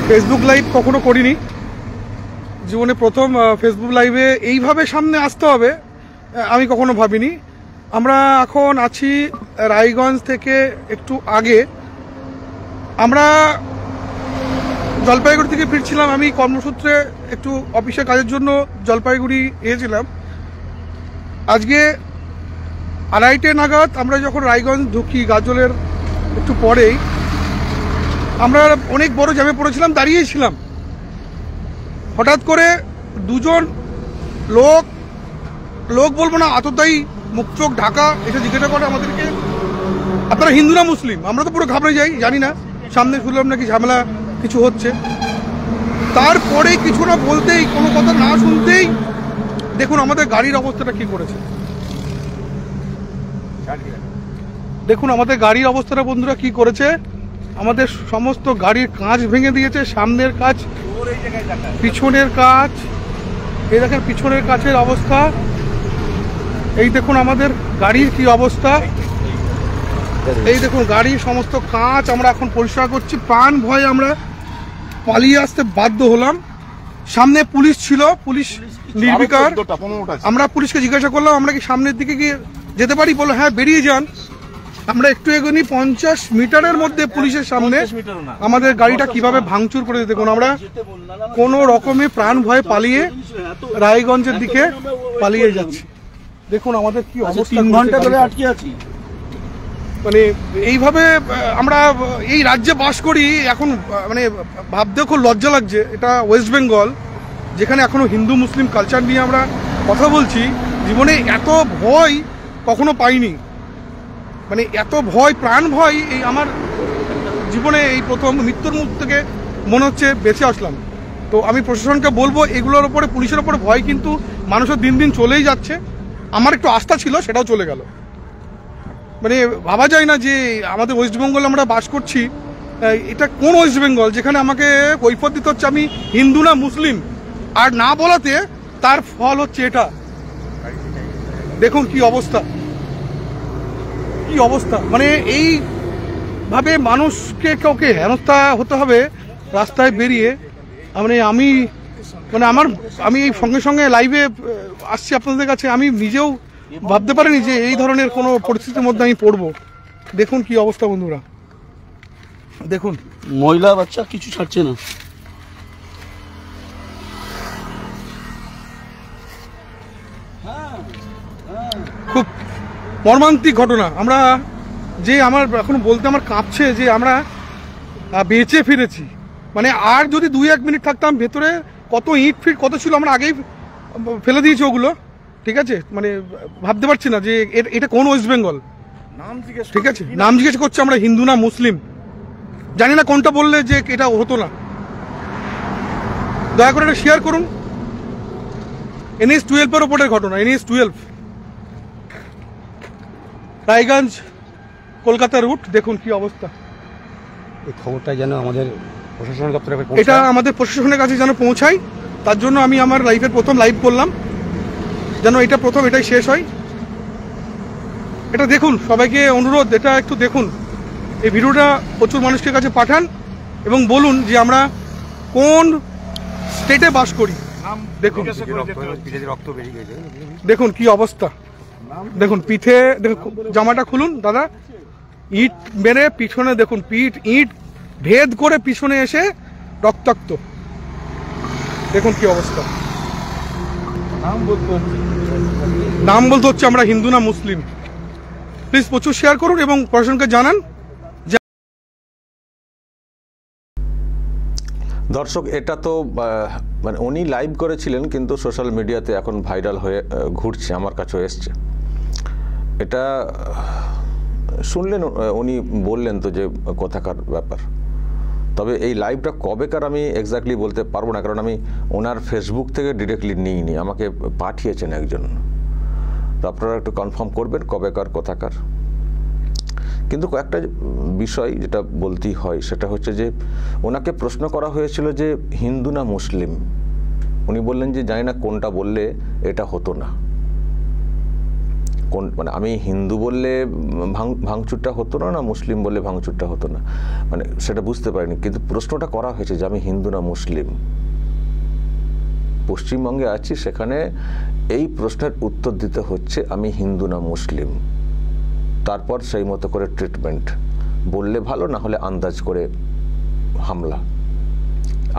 Facebook live কখনো করিনি, জীবনে প্রথম ফেসবুক লাইভে এইভাবে সামনে আসতে হবে আমি কখনো ভাবিনি। আমরা এখন আছি রায়গঞ্জ থেকে একটু আগে, আমরা জলপাইগুড়ি থেকে ফিরছিলাম। আমি কর্মসূত্রে একটু অফিসের কাজের জন্য জলপাইগুড়ি গিয়েছিলাম। আজকে 2:30 নাগাদ আমরা যখন রায়গঞ্জ ঢুকি, গাজলের একটু পরেই আমরা অনেক বড় জ্যামে পড়েছিলাম, দাঁড়িয়েছিলাম। হঠাৎ করে দুজন লোক বলবো না, আততায়ী, মুখ চোখ ঢাকা, এটা জিজ্ঞাসা করে আমাদেরকে আপনারা হিন্দু না মুসলিম। আমরা তো পুরো ঘাবড়ে যাই, জানি না, সামনে শুনলাম নাকি ঝামেলা কিছু হচ্ছে। তারপরে কিছু না বলতেই, কোনো কথা না শুনতেই দেখুন আমাদের গাড়ির অবস্থাটা কি করেছে। দেখুন আমাদের গাড়ির অবস্থাটা বন্ধুরা কি করেছে। আমাদের সমস্ত গাড়ির কাঁচ ভেঙে দিয়েছে, সামনের কাঁচ, পিছনের কাঁচ। এই দেখেন পিছনের কাঁচের অবস্থা। এই দেখুন আমাদের গাড়ির কি অবস্থা। এই দেখুন গাড়ির সমস্ত কাঁচ আমরা এখন পরিষ্কার করছি। প্রাণ ভয়ে আমরা পালিয়ে আসতে বাধ্য হলাম। সামনে পুলিশ ছিল, পুলিশ নির্বিকার। আমরা পুলিশকে জিজ্ঞাসা করলাম আমরা কি সামনের দিকে গিয়ে যেতে পারি, বললো হ্যাঁ বেরিয়ে যান। আমরা একটু এগোনি, 50 মিটারের মধ্যে পুলিশের সামনে আমাদের গাড়িটা কিভাবে ভাঙচুর করে দিতে। আমরা কোনো রকমে প্রাণ ভয়ে পালিয়ে রায়গঞ্জের দিকে পালিয়ে যাচ্ছি। দেখুন আমাদের কি অবস্থা, 3 ঘন্টা ধরে আটকে আছি। মানে এইভাবে আমরা এই রাজ্যে বাস করি এখন, মানে ভাবতেও খুব লজ্জা লাগছে। এটা ওয়েস্ট বেঙ্গল, যেখানে এখনো হিন্দু মুসলিম কালচার নিয়ে আমরা কথা বলছি। জীবনে এত ভয় কখনো পাইনি, মানে এত ভয়, প্রাণ ভয় এই আমার জীবনে এই প্রথম। মৃত্যুর মুখ থেকে মনে হচ্ছে বেঁচে আসলাম। তো আমি প্রশাসনকে বলবো, এগুলোর ওপরে, পুলিশের ওপরে ভয় কিন্তু মানুষের দিন দিন চলেই যাচ্ছে। আমার একটু আস্থা ছিল, সেটাও চলে গেল। মানে ভাবা যায় না যে আমাদের ওয়েস্ট বেঙ্গল আমরা বাস করছি, এটা কোন ওয়েস্ট বেঙ্গল যেখানে আমাকে কৈফিয়ত দিতে হচ্ছে আমি হিন্দু না মুসলিম, আর না বলাতে তার ফল হচ্ছে এটা। দেখুন কি অবস্থা, কি অবস্থা। মানে এইভাবে মানুষকে কাউকে হেনস্থা হতে হবে রাস্তায় বেরিয়ে। মানে আমি এই সঙ্গে সঙ্গে লাইভে আসছি আপনাদের কাছে। আমি নিজেও ভাবতে পারিনি যে এই ধরনের কোনো পরিস্থিতির মধ্যে আমি পড়বো। দেখুন কি অবস্থা বন্ধুরা, দেখুন মহিলা বাচ্চা কিছু ছাড়ছে না। খুব মর্মান্তিক ঘটনা। আমরা যে, আমার এখন বলতে আমার কাঁপছে যে আমরা বেঁচে ফিরেছি। মানে আর যদি 2-1 মিনিট থাকতাম, ভেতরে কত ইট ফিট কত ছিল আমরা আগেই ফেলে দিয়েছি ওগুলো, ঠিক আছে। মানে ভাবতে পারছি না যে এটা কোন ওয়েস্ট বেঙ্গল। ঠিক আছে, নাম জিজ্ঞেস করছে, আমরা হিন্দু না মুসলিম, জানি না কোনটা বললে যে এটা হতো না। দয়া করে এটা শেয়ার করুন। NH-12 এর ওপরের ঘটনা, NH-12 রায়গঞ্জ কলকাতা রুট। দেখুন কি অবস্থা। এই খবরটা যেন আমাদের প্রশাসন দপ্তরে এটা আমাদের প্রশাসনের কাছে যেন পৌঁছায়, তার জন্য আমি আমার লাইফের প্রথম লাইভ করলাম, যেন এটা প্রথম, এটাই শেষ হয়। এটা দেখুন, সবাইকে অনুরোধ, এটা একটু দেখুন। এই ভিডিওটা প্রচুর মানুষের কাছে পাঠান এবং বলুন যে আমরা কোন স্টেটে বাস করি। দেখুন দেখুন কি অবস্থা। দেখুন পিঠে, দেখুন জামাটা খুলুন দাদা, ইট মেরে পিছনে দেখুন, ইট ভেদ করে পিছনে এসে রক্তাক্ত। দেখুন কি অবস্থা। নাম বলতে হচ্ছে আমরা হিন্দু না মুসলিম। প্লিজ প্রচুর শেয়ার করুন এবং প্রশাসনকে জানান। দর্শক, এটা তো মানে উনি লাইভ করেছিলেন, কিন্তু সোশ্যাল মিডিয়াতে এখন ভাইরাল হয়ে ঘুরছে, আমার কাছেও এসছে। এটা শুনলেন, উনি বললেন তো যে কোথাকার ব্যাপার। তবে এই লাইভটা কবেকার আমি এক্স্যাক্টলি বলতে পারবো না, কারণ আমি ওনার ফেসবুক থেকে ডিরেক্টলি নিইনি, আমাকে পাঠিয়েছেন একজন। তো আপনারা একটু কনফার্ম করবেন কবেকার কোথাকার। কিন্তু কয়েকটা বিষয় যেটা বলতেই হয়, সেটা হচ্ছে যে ওনাকে প্রশ্ন করা হয়েছিল যে হিন্দু না মুসলিম। উনি বললেন যে জানি না কোনটা বললে এটা হতো না। কোন মানে আমি হিন্দু বললে ভাঙচুরটা হতো না, না মুসলিম বললে ভাঙচুরটা হতো না, মানে সেটা বুঝতে পারিনি। কিন্তু প্রশ্নটা করা হয়েছে যে আমি হিন্দু না মুসলিম। পশ্চিমবঙ্গে আছি, সেখানে এই প্রশ্নের উত্তর দিতে হচ্ছে আমি হিন্দু না মুসলিম। তারপর সেই মতো করে ট্রিটমেন্ট, বললে ভালো, না হলে আন্দাজ করে হামলা।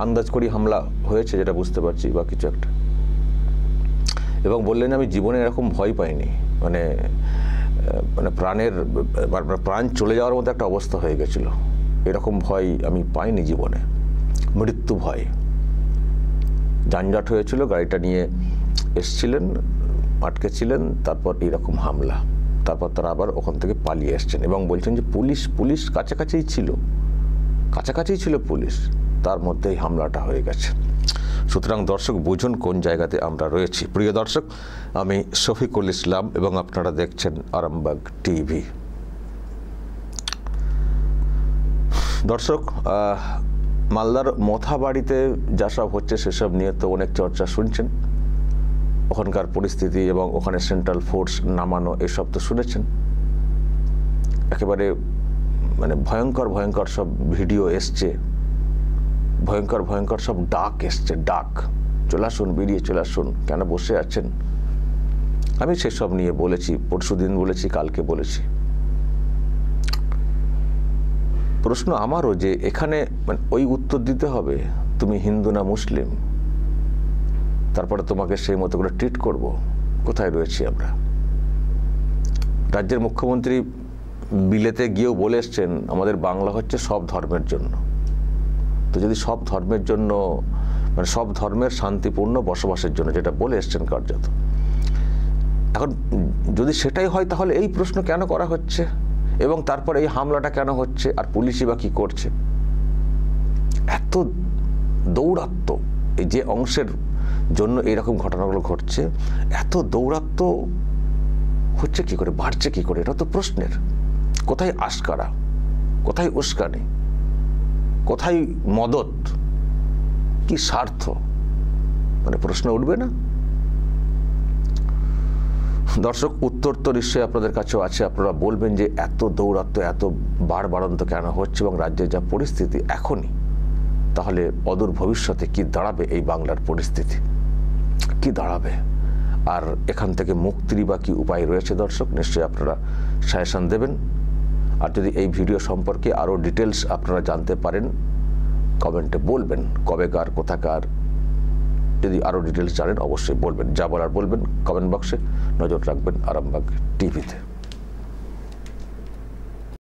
আন্দাজ করি হামলা হয়েছে যেটা বুঝতে পারছি, বা কিছু একটা। এবং বললেন আমি জীবনে এরকম ভয় পাইনি, মানে মানে প্রাণ চলে যাওয়ার মতো একটা অবস্থা হয়ে গেছিল। এরকম ভয় আমি পাইনি জীবনে, মৃত্যু ভয়। যানজট হয়েছিল, গাড়িটা নিয়ে এসছিলেন, আটকে ছিলেন, তারপর এইরকম হামলা। তারপর তারা আবার ওখান থেকে পালিয়ে এসছেন এবং বলছেন যে পুলিশ কাছাকাছিই ছিল পুলিশ, তার মধ্যেই হামলাটা হয়ে গেছে। সুতরাং দর্শক বুঝুন কোন জায়গাতে আমরা রয়েছি। প্রিয় দর্শক, আমি শফিকুল ইসলাম এবং আপনারা দেখছেন আরামবাগ টিভি। দর্শক, মালদার মথাবাড়িতে যা সব হচ্ছে সেসব নিয়ে তো অনেক চর্চা শুনছেন। ওখানকার পরিস্থিতি এবং ওখানে সেন্ট্রাল ফোর্স নামানো, এসব তো শুনেছেন। একেবারে মানে ভয়ঙ্কর সব ভিডিও এসছে, ভয়ঙ্কর সব ডাক এসছে, ডাক, চলে আসুন, বেরিয়ে চলে আসুন, কেন বসে আছেন। আমি সেসব নিয়ে বলেছি, পরশুদিন বলেছি, কালকে বলেছি। প্রশ্ন আমারও যে এখানে মানে ওই উত্তর দিতে হবে তুমি হিন্দু না মুসলিম, তারপরে তোমাকে সেই মতো করে ট্রিট করব। কোথায় রয়েছি আমরা? রাজ্যের মুখ্যমন্ত্রী বিলেতে গিয়েও বলে এসছেন আমাদের বাংলা হচ্ছে সব ধর্মের জন্য। তো যদি সব ধর্মের জন্য, মানে সব ধর্মের শান্তিপূর্ণ বসবাসের জন্য, যেটা বলে এসছেন কার্যত, এখন যদি সেটাই হয় তাহলে এই প্রশ্ন কেন করা হচ্ছে এবং তারপর এই হামলাটা কেন হচ্ছে, আর পুলিশই বা কি করছে? এত দৌরাত্ম্য, এই যে অংশের জন্য এইরকম ঘটনাগুলো ঘটছে, এত দৌরাত্ম্য হচ্ছে কি করে, বাড়ছে কি করে? এটা তো প্রশ্নের। কোথায় আশকারা, কোথায় উস্কানি, কোথায় মদত, কি স্বার্থ, মানে প্রশ্ন উঠবে না? দর্শক, উত্তর তো নিশ্চয়ই আপনাদের কাছেও আছে। আপনারা বলবেন যে এত দৌরাত্ম্য, এত বাড়বাড়ন্ত কেন হচ্ছে এবং রাজ্যের যা পরিস্থিতি এখনই, তাহলে অদূর ভবিষ্যতে কি দাঁড়াবে এই বাংলার পরিস্থিতি, কি দাঁড়াবে, আর এখান থেকে মুক্তির বা কি উপায় রয়েছে? দর্শক, নিশ্চয়ই আপনারা সাজেশন দেবেন। আর যদি এই ভিডিও সম্পর্কে আরও ডিটেলস আপনারা জানতে পারেন, কমেন্টে বলবেন, কবেকার, কোথাকার, যদি আরও ডিটেলস জানেন অবশ্যই বলবেন। যা বলার বলবেন কমেন্ট বক্সে। নজর রাখবেন আরামবাগ টিভিতে।